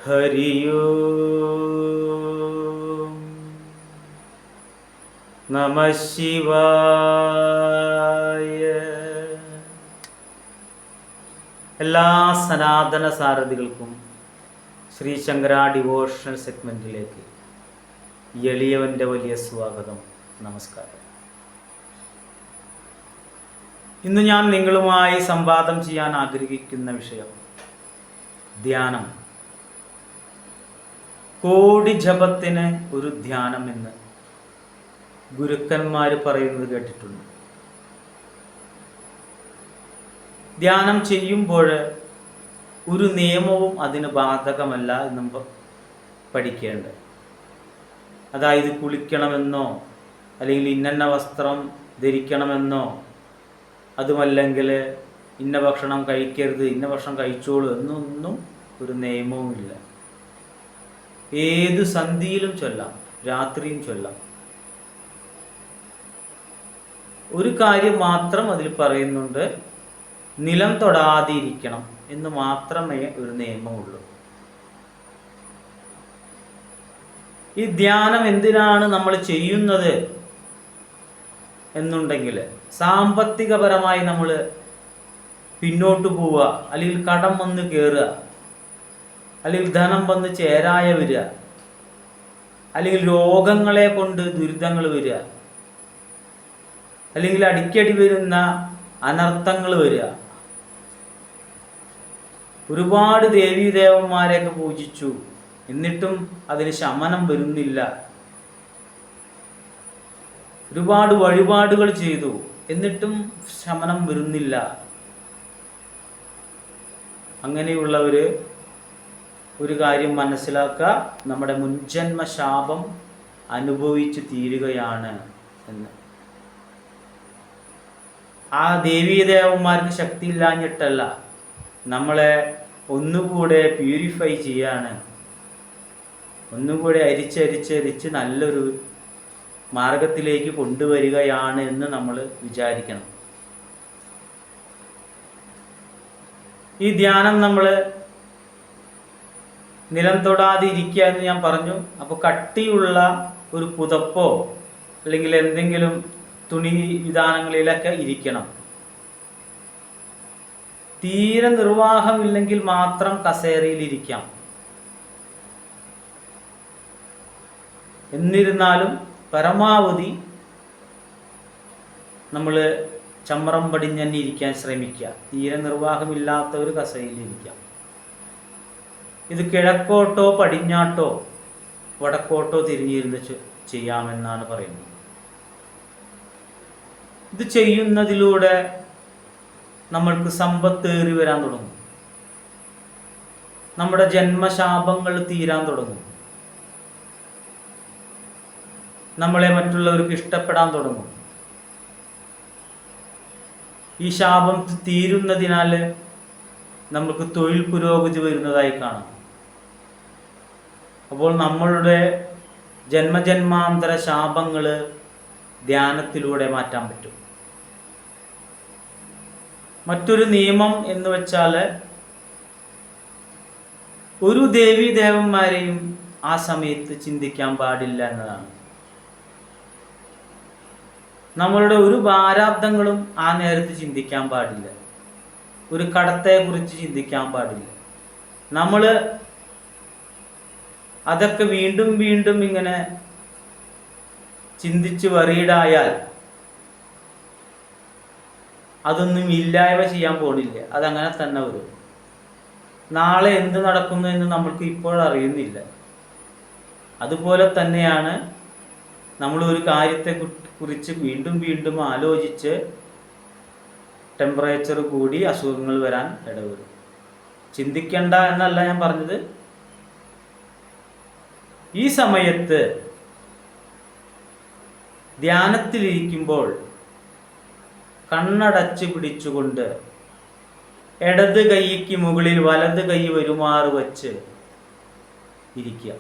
ഹരി ഓം നമഃ ശിവായ. എല്ലാ സനാതന സാരഥികൾക്കും ശ്രീ ശങ്കര ഡിവോഷണൽ സെഗ്മെൻറ്റിലേക്ക് എളിയവൻ്റെ വലിയ സ്വാഗതം. നമസ്കാരം. ഇന്ന് ഞാൻ നിങ്ങളുമായി സംവാദം ചെയ്യാൻ ആഗ്രഹിക്കുന്ന വിഷയം ധ്യാനം. കോടി ജപത്തിന് ഒരു ധ്യാനം എന്ന് ഗുരുക്കന്മാർ പറയുന്നത് കേട്ടിട്ടുണ്ട്. ധ്യാനം ചെയ്യുമ്പോൾ ഒരു നിയമവും അതിന് ബാധകമല്ല എന്നും പഠിക്കേണ്ടത്. അതായത് കുളിക്കണമെന്നോ അല്ലെങ്കിൽ ഇന്ന വസ്ത്രം ധരിക്കണമെന്നോ അതുമല്ലെങ്കിൽ ഇന്ന ഭക്ഷണം കഴിക്കരുത്, ഇന്ന ഭക്ഷണം കഴിച്ചോളൂ എന്നൊന്നും ഒരു നിയമവുമില്ല. ഏത് സന്ധിയിലും ചൊല്ലാം, രാത്രിയും ചൊല്ലാം. ഒരു കാര്യം മാത്രം അതിൽ പറയുന്നുണ്ട്, നിലം തൊടാതിരിക്കണം എന്ന് മാത്രമേ ഒരു നിയമമുള്ളൂ. ഈ ധ്യാനം എന്തിനാണ് നമ്മൾ ചെയ്യുന്നത് എന്നുണ്ടെങ്കിൽ, സാമ്പത്തികപരമായി നമ്മൾ പിന്നോട്ട് പോവുക, അല്ലെങ്കിൽ കടം വന്ന് കയറുക, അല്ലെങ്കിൽ ധനം വന്ന് ചേരായ വരിക, അല്ലെങ്കിൽ രോഗങ്ങളെ കൊണ്ട് ദുരിതങ്ങൾ വരിക, അല്ലെങ്കിൽ അടിക്കടി വരുന്ന അനർത്ഥങ്ങൾ വരിക. ഒരുപാട് ദേവീദേവന്മാരെയൊക്കെ പൂജിച്ചു, എന്നിട്ടും അതിന് ശമനം വരുന്നില്ല. ഒരുപാട് വഴിപാടുകൾ ചെയ്തു, എന്നിട്ടും ശമനം വരുന്നില്ല. അങ്ങനെയുള്ളവർ ഒരു കാര്യം മനസ്സിലാക്കുക, നമ്മുടെ മുൻജന്മ ശാപം അനുഭവിച്ച് തീരുകയാണ് എന്ന്. ആ ദേവീദേവന്മാർക്ക് ശക്തിയില്ലാഞ്ഞിട്ടല്ല, നമ്മളെ ഒന്നുകൂടെ പ്യൂരിഫൈ ചെയ്യാണ്, ഒന്നുകൂടെ അരിച്ചരിച്ചരിച്ച് നല്ലൊരു മാർഗത്തിലേക്ക് കൊണ്ടുവരികയാണ് എന്ന് നമ്മൾ വിചാരിക്കണം. ഈ ധ്യാനം നമ്മൾ നിലം തൊടാതെ ഇരിക്കുക എന്ന് ഞാൻ പറഞ്ഞു. അപ്പോൾ കട്ടിയുള്ള ഒരു പുതപ്പോ അല്ലെങ്കിൽ എന്തെങ്കിലും തുണി വിധാനങ്ങളിലൊക്കെ ഇരിക്കണം. തീരെ നിർവാഹമില്ലെങ്കിൽ മാത്രം കസേരയിൽ ഇരിക്കാം. എന്നിരുന്നാലും പരമാവധി നമ്മൾ ചമ്രം പടിഞ്ഞ് തന്നെ ഇരിക്കാൻ ശ്രമിക്കുക. തീരെ നിർവാഹമില്ലാത്ത ഒരു കസേരയിൽ ഇരിക്കാം. ഇത് കിഴക്കോട്ടോ പടിഞ്ഞാട്ടോ വടക്കോട്ടോ തിരിഞ്ഞിരുന്ന് ചെയ്യാമെന്നാണ് പറയുന്നത്. ഇത് ചെയ്യുന്നതിലൂടെ നമ്മൾക്ക് സമ്പത്ത് ഏറി വരാൻ തുടങ്ങും. നമ്മുടെ ജന്മശാപങ്ങൾ തീരാൻ തുടങ്ങും. നമ്മളെ മറ്റുള്ളവർക്ക് ഇഷ്ടപ്പെടാൻ തുടങ്ങും. ഈ ശാപം തീരുന്നതിനാൽ നമുക്ക് തൊഴിൽ പുരോഗതി വരുന്നതായി കാണാം. അപ്പോൾ നമ്മളുടെ ജന്മജന്മാന്തര ശാപങ്ങൾ ധ്യാനത്തിലൂടെ മാറ്റാൻ പറ്റും. മറ്റൊരു നിയമം എന്ന് വെച്ചാൽ, ഒരു ദേവീദേവന്മാരെയും ആ സമയത്ത് ചിന്തിക്കാൻ പാടില്ല എന്നതാണ്. നമ്മളുടെ ഒരു പ്രാരാബ്ധങ്ങളും ആ നേരത്ത് ചിന്തിക്കാൻ പാടില്ല. ഒരു കടത്തെക്കുറിച്ച് ചിന്തിക്കാൻ പാടില്ല. നമ്മൾ അതൊക്കെ വീണ്ടും വീണ്ടും ഇങ്ങനെ ചിന്തിച്ച് വറീഡായാൽ അതൊന്നും ഇല്ലായ്മ ചെയ്യാൻ പോണില്ല. അതങ്ങനെ തന്നെ വരും. നാളെ എന്ത് നടക്കുന്നു എന്ന് നമ്മൾക്ക് ഇപ്പോൾ അറിയുന്നില്ല. അതുപോലെ തന്നെയാണ് നമ്മൾ ഒരു കാര്യത്തെ കുറിച്ച് വീണ്ടും വീണ്ടും ആലോചിച്ച് ടെമ്പറേച്ചർ കൂടി അസുഖങ്ങൾ വരാൻ ഇടവരും. ചിന്തിക്കണ്ട എന്നല്ല ഞാൻ പറഞ്ഞത്. ഈ സമയത്ത് ധ്യാനത്തിലിരിക്കുമ്പോൾ കണ്ണടച്ച് പിടിച്ചുകൊണ്ട് ഇടത് കൈക്ക് മുകളിൽ വലത് കൈ വരുമാറ് വച്ച് ഇരിക്കുക.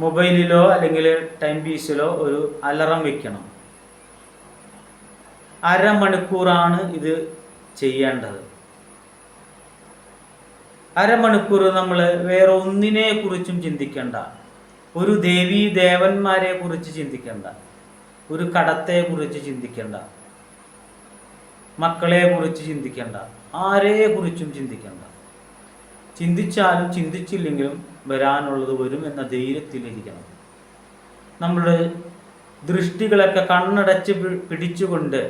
മൊബൈലിലോ അല്ലെങ്കിൽ ടൈം പീസിലോ ഒരു അലാറം വെക്കണം. അരമണിക്കൂറാണ് ഇത് ചെയ്യേണ്ടത്. അരമണിക്കൂർ നമ്മൾ വേറെ ഒന്നിനെ കുറിച്ചും ചിന്തിക്കേണ്ട, ഒരു ദേവീ ദേവന്മാരെ കുറിച്ച് ചിന്തിക്കേണ്ട, ഒരു കടത്തെ കുറിച്ച് ചിന്തിക്കേണ്ട, മക്കളെ കുറിച്ച് ചിന്തിക്കേണ്ട, ആരെ കുറിച്ചും ചിന്തിക്കേണ്ട. ചിന്തിച്ചാലും ചിന്തിച്ചില്ലെങ്കിലും വരാനുള്ളത് വരും എന്ന ധൈര്യത്തിലിരിക്കണം. നമ്മുടെ ദൃഷ്ടികളൊക്കെ കണ്ണടച്ച് പിടിച്ചുകൊണ്ട്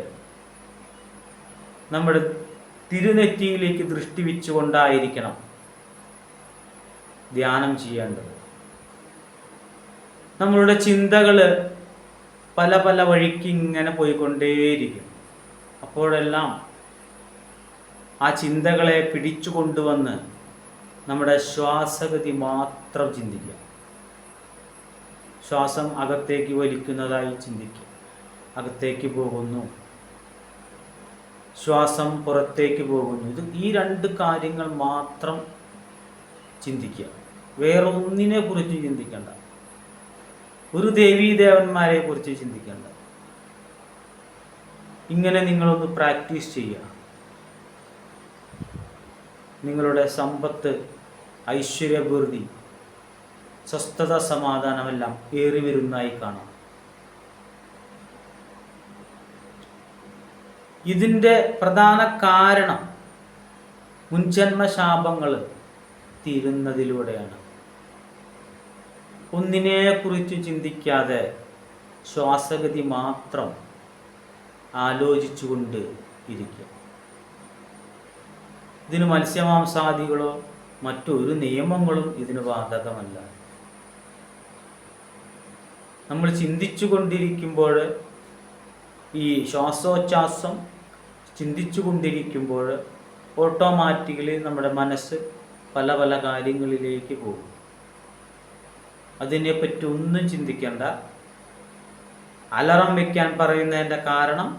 നമ്മുടെ തിരുനെറ്റിയിലേക്ക് ദൃഷ്ടി വെച്ചുകൊണ്ടായിരിക്കണം ധ്യാനം ചെയ്യേണ്ടത്. നമ്മളുടെ ചിന്തകൾ പല പല വഴിക്ക് ഇങ്ങനെ പോയിക്കൊണ്ടേയിരിക്കും. അപ്പോഴെല്ലാം ആ ചിന്തകളെ പിടിച്ചു കൊണ്ടുവന്ന് നമ്മുടെ ശ്വാസഗതി മാത്രം ചിന്തിക്കുക. ശ്വാസം അകത്തേക്ക് വലിക്കുന്നതായി ചിന്തിക്കുക. അകത്തേക്ക് പോകുന്നു, ശ്വാസം പുറത്തേക്ക് പോകുന്നു. ഈ രണ്ട് കാര്യങ്ങൾ മാത്രം ചിന്തിക്കുക. വേറെ ഒന്നിനെ കുറിച്ച് ചിന്തിക്കേണ്ട, ഒരു ദേവീ ദേവന്മാരെ കുറിച്ച് ചിന്തിക്കേണ്ട. ഇങ്ങനെ നിങ്ങളൊന്ന് പ്രാക്ടീസ് ചെയ്യുക. നിങ്ങളുടെ സമ്പത്ത്, ഐശ്വര്യപൂർത്തി, സ്വസ്ഥത, സമാധാനമെല്ലാം ഏറി വരുന്നതായി കാണാം. ഇതിൻ്റെ പ്രധാന കാരണം മുൻജന്മശാപങ്ങൾ തീരുന്നതിലൂടെയാണ്. ഒന്നിനെ കുറിച്ച് ചിന്തിക്കാതെ ശ്വാസഗതി മാത്രം ആലോചിച്ചുകൊണ്ട് ഇരിക്കുക. ഇതിന് മത്സ്യമാംസാദികളോ മറ്റൊരു നിയമങ്ങളും ഇതിന് ബാധകമല്ല. നമ്മൾ ചിന്തിച്ചു കൊണ്ടിരിക്കുമ്പോൾ, ഈ ശ്വാസോച്ഛ്വാസം ചിന്തിച്ചു കൊണ്ടിരിക്കുമ്പോൾ ഓട്ടോമാറ്റിക്കലി നമ്മുടെ മനസ്സ് പല പല കാര്യങ്ങളിലേക്ക് പോകും. അതിനെപ്പറ്റി ഒന്നും ചിന്തിക്കേണ്ട. അലാറം വയ്ക്കാൻ പറയുന്നതിൻ്റെ കാരണം,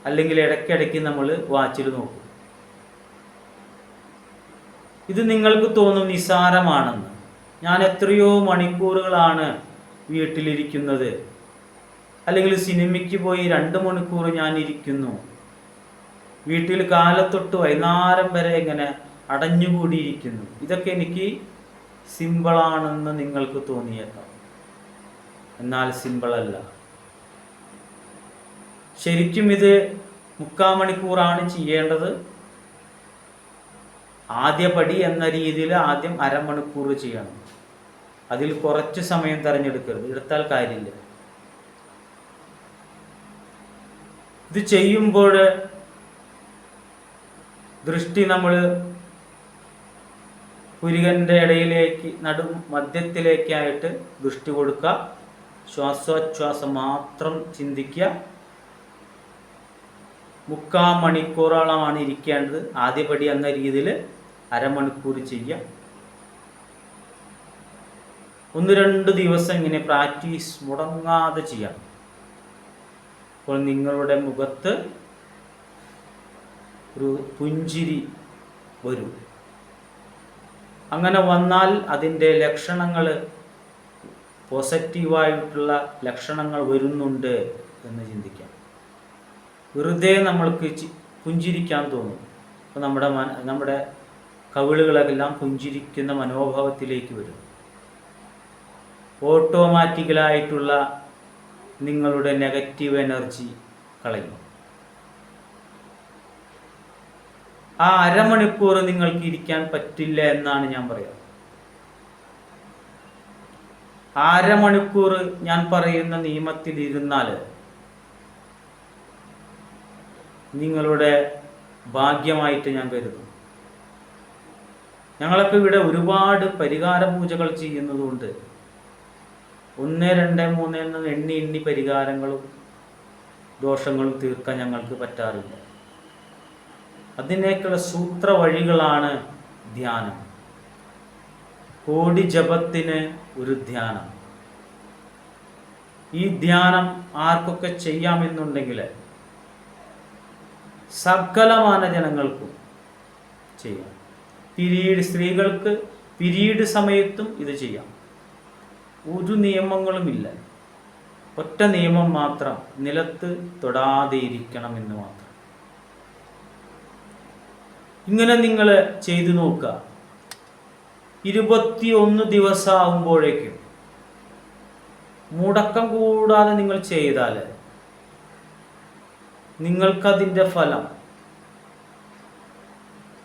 അല്ലെങ്കിൽ ഇടയ്ക്കിടയ്ക്ക് നമ്മൾ വാച്ചിൽ നോക്കും. ഇത് നിങ്ങൾക്ക് തോന്നും നിസ്സാരമാണെന്ന്. ഞാൻ എത്രയോ മണിക്കൂറുകളാണ് വീട്ടിലിരിക്കുന്നത്, അല്ലെങ്കിൽ സിനിമയ്ക്ക് പോയി 2 മണിക്കൂർ ഞാൻ ഇരിക്കുന്നു, വീട്ടിൽ കാലത്തൊട്ട് വൈകുന്നേരം വരെ ഇങ്ങനെ അടഞ്ഞുകൂടിയിരിക്കുന്നു. ഇതൊക്കെ എനിക്ക് സിമ്പിളാണെന്ന് നിങ്ങൾക്ക് തോന്നിയേക്കാം. എന്നാൽ സിമ്പിളല്ല. ശരിക്കും ഇത് 3/4 മണിക്കൂറാണ് ചെയ്യേണ്ടത്. ആദ്യ പടി എന്ന രീതിയിൽ ആദ്യം അരമണിക്കൂർ ചെയ്യണം. അതിൽ കുറച്ച് സമയം തിരഞ്ഞെടുക്കരുത്, എടുത്താൽ കാര്യമില്ല. ഇത് ചെയ്യുമ്പോൾ ദൃഷ്ടി നമ്മൾ പുരികൻ്റെ ഇടയിലേക്ക്, മധ്യത്തിലേക്കായിട്ട് ദൃഷ്ടി കൊടുക്കുക. ശ്വാസോച്ഛ്വാസം മാത്രം ചിന്തിക്കുക. 3/4 മണിക്കൂറോളമാണ് ഇരിക്കേണ്ടത്. ആദ്യപടി എന്ന രീതിയിൽ അരമണിക്കൂർ ചെയ്യുക. 1-2 ദിവസം ഇങ്ങനെ പ്രാക്ടീസ് മുടങ്ങാതെ ചെയ്യാം. അപ്പോൾ നിങ്ങളുടെ മുഖത്ത് ഒരു പുഞ്ചിരി വരും. അങ്ങനെ വന്നാൽ അതിൻ്റെ ലക്ഷണങ്ങൾ, പോസിറ്റീവായിട്ടുള്ള ലക്ഷണങ്ങൾ വരുന്നുണ്ട് എന്ന് ചിന്തിക്കാം. വെറുതെ നമ്മൾക്ക് പുഞ്ചിരിക്കാൻ തോന്നും. അപ്പോൾ നമ്മുടെ കവിളുകളെല്ലാം പുഞ്ചിരിക്കുന്ന മനോഭാവത്തിലേക്ക് വരും. ഓട്ടോമാറ്റിക്കലായിട്ടുള്ള നിങ്ങളുടെ നെഗറ്റീവ് എനർജി കളയും. ആ അരമണിക്കൂർ നിങ്ങൾക്ക് ഇരിക്കാൻ പറ്റില്ല എന്നാണ് ഞാൻ പറയുക. അരമണിക്കൂർ ഞാൻ പറയുന്ന നിയമത്തിൽ ഇരുന്നാൽ നിങ്ങളുടെ ഭാഗ്യമായിട്ട് ഞാൻ കരുതും. ഞങ്ങളൊക്കെ ഇവിടെ ഒരുപാട് പരിഹാര പൂജകൾ ചെയ്യുന്നതുകൊണ്ട് 1, 2, 3 എന്ന് എണ്ണി പരിഹാരങ്ങളും ദോഷങ്ങളും തീർക്കാൻ ഞങ്ങൾക്ക് പറ്റാറില്ല. അതിനേക്കുള്ള സൂത്ര വഴികളാണ് ധ്യാനം. കോടി ജപത്തിന് ഒരു ധ്യാനം. ഈ ധ്യാനം ആർക്കൊക്കെ ചെയ്യാമെന്നുണ്ടെങ്കിൽ സകലമാന ജനങ്ങൾക്കും ചെയ്യാം. സ്ത്രീകൾക്ക് പിരീഡ് സമയത്തും ഇത് ചെയ്യാം. ഒരു നിയമങ്ങളുമില്ല. ഒറ്റ നിയമം മാത്രം, നിലത്ത് തൊടാതെ ഇരിക്കണം എന്ന് മാത്രം. ഇങ്ങനെ നിങ്ങൾ ചെയ്തു നോക്കുക. 21 ദിവസമാകുമ്പോഴേക്കും മുടക്കം കൂടാതെ നിങ്ങൾ ചെയ്താൽ നിങ്ങൾക്കതിൻ്റെ ഫലം,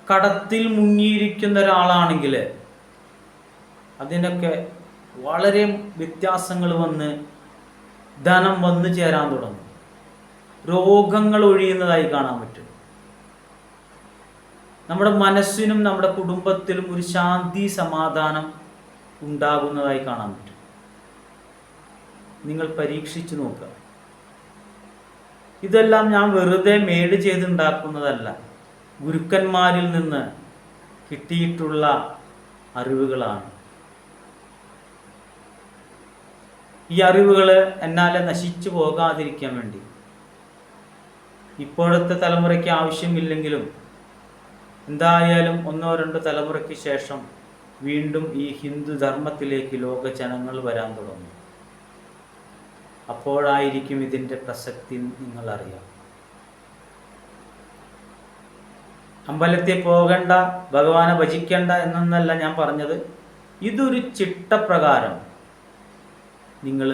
കടത്തിൽ മുങ്ങിയിരിക്കുന്ന ഒരാളാണെങ്കിൽ അതിനൊക്കെ വളരെ വ്യത്യാസങ്ങൾ വന്ന് ധനം വന്നു ചേരാൻ തുടങ്ങും. രോഗങ്ങൾ ഒഴിയുന്നതായി കാണാൻ പറ്റും. നമ്മുടെ മനസ്സിനും നമ്മുടെ കുടുംബത്തിലും ഒരു ശാന്തി സമാധാനം ഉണ്ടാകുന്നതായി കാണാൻ പറ്റും. നിങ്ങൾ പരീക്ഷിച്ചു നോക്കുക. ഇതെല്ലാം ഞാൻ വെറുതെ മേഡ് ചെയ്തുണ്ടാക്കുന്നതല്ല, ഗുരുക്കന്മാരിൽ നിന്ന് കിട്ടിയിട്ടുള്ള അറിവുകളാണ്. ഈ അറിവുകൾ എന്നാലെ നശിച്ചു പോകാതിരിക്കാൻ വേണ്ടി ഇപ്പോഴത്തെ തലമുറയ്ക്ക് ആവശ്യമില്ലെങ്കിലും എന്തായാലും 1-2 തലമുറയ്ക്ക് ശേഷം വീണ്ടും ഈ ഹിന്ദു ധർമ്മത്തിലേക്ക് ലോക ജനങ്ങൾ വരാൻ തുടങ്ങും. അപ്പോഴായിരിക്കും ഇതിൻ്റെ പ്രസക്തി നിങ്ങൾ അറിയാം. അമ്പലത്തിൽ പോകണ്ട, ഭഗവാനെ ഭജിക്കണ്ട എന്നല്ല ഞാൻ പറഞ്ഞത്. ഇതൊരു ചിട്ടപ്രകാരം നിങ്ങൾ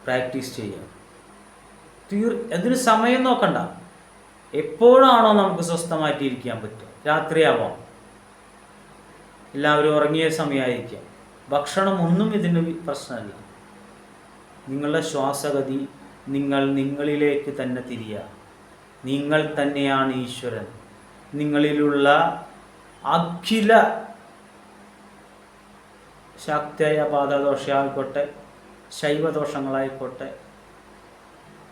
പ്രാക്ടീസ് ചെയ്യുക. അതിന് സമയം നോക്കണ്ട. എപ്പോഴാണോ നമുക്ക് സ്വസ്ഥമായിട്ടിരിക്കാൻ പറ്റുക, രാത്രിയാവാം, എല്ലാവരും ഉറങ്ങിയ സമയമായിരിക്കാം, ഭക്ഷണം ഒന്നും ഇതിന് പ്രശ്നമല്ല. നിങ്ങളുടെ ശ്വാസഗതി, നിങ്ങളിലേക്ക് തന്നെ തിരിയുക. നിങ്ങൾ തന്നെയാണ് ഈശ്വരൻ. നിങ്ങളിലുള്ള അഖില ശാക്തേയ പാദദോഷമായിക്കോട്ടെ, ശൈവദോഷങ്ങളായിക്കോട്ടെ,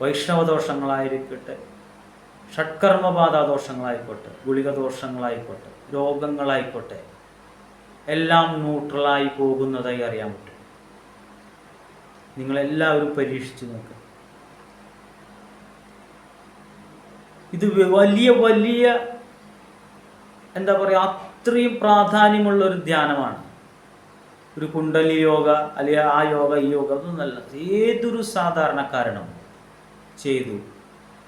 വൈഷ്ണവദോഷങ്ങളായിരിക്കട്ടെ, ഷഡ്കർമ്മപാദദോഷങ്ങളായിക്കോട്ടെ, ഗുളികദോഷങ്ങളായിക്കോട്ടെ, രോഗങ്ങളായിക്കോട്ടെ, എല്ലാം ന്യൂട്രലായി പോകുന്നതായി അറിയാൻ പറ്റും. നിങ്ങളെല്ലാവരും പരീക്ഷിച്ച് നോക്കുക. ഇത് വലിയ വലിയ എന്താ പറയുക, അത്രയും പ്രാധാന്യമുള്ള ഒരു ധ്യാനമാണ്. ഒരു കുണ്ടലി യോഗ അല്ലെങ്കിൽ ആ യോഗ ഈ യോഗ അതൊന്നല്ല. ഏതൊരു സാധാരണക്കാരനും ചെയ്തു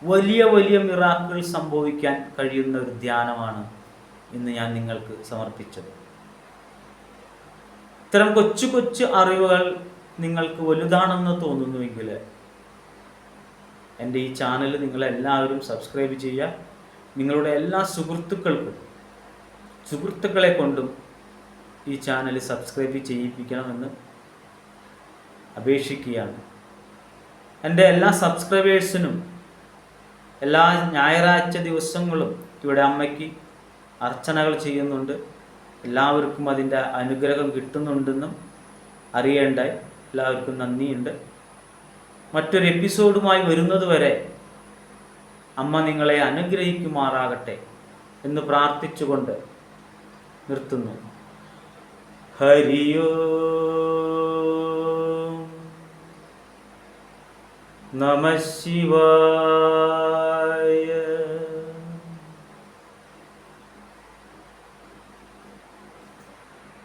വലിയ വലിയ മിറാക്കിൾ സംഭവിക്കാൻ കഴിയുന്ന ഒരു ധ്യാനമാണ് ഇന്ന് ഞാൻ നിങ്ങൾക്ക് സമർപ്പിച്ചത്. ഇത്തരം കൊച്ചു കൊച്ചു അറിവുകൾ നിങ്ങൾക്ക് വലുതാണെന്ന് തോന്നുന്നുവെങ്കിൽ എൻ്റെ ഈ ചാനൽ നിങ്ങളെല്ലാവരും സബ്സ്ക്രൈബ് ചെയ്യുക. നിങ്ങളുടെ എല്ലാ സുഹൃത്തുക്കളെ കൊണ്ടും ഈ ചാനൽ സബ്സ്ക്രൈബ് ചെയ്യിപ്പിക്കണമെന്ന് അപേക്ഷിക്കുകയാണ്. എൻ്റെ എല്ലാ സബ്സ്ക്രൈബേഴ്സിനും എല്ലാ ഞായറാഴ്ച ദിവസങ്ങളും ഇവിടെ അമ്മയ്ക്ക് അർച്ചനകൾ ചെയ്യുന്നുണ്ട്. എല്ലാവർക്കും അതിൻ്റെ അനുഗ്രഹം കിട്ടുന്നുണ്ടെന്നും അറിയേണ്ടായി. എല്ലാവർക്കും നന്ദിയുണ്ട്. മറ്റൊരു എപ്പിസോഡുമായി വരുന്നത് വരെ അമ്മ നിങ്ങളെ അനുഗ്രഹിക്കുമാറാകട്ടെ എന്ന് പ്രാർത്ഥിച്ചുകൊണ്ട് നിർത്തുന്നു. ഹരിയോം നമഃ ശിവായ.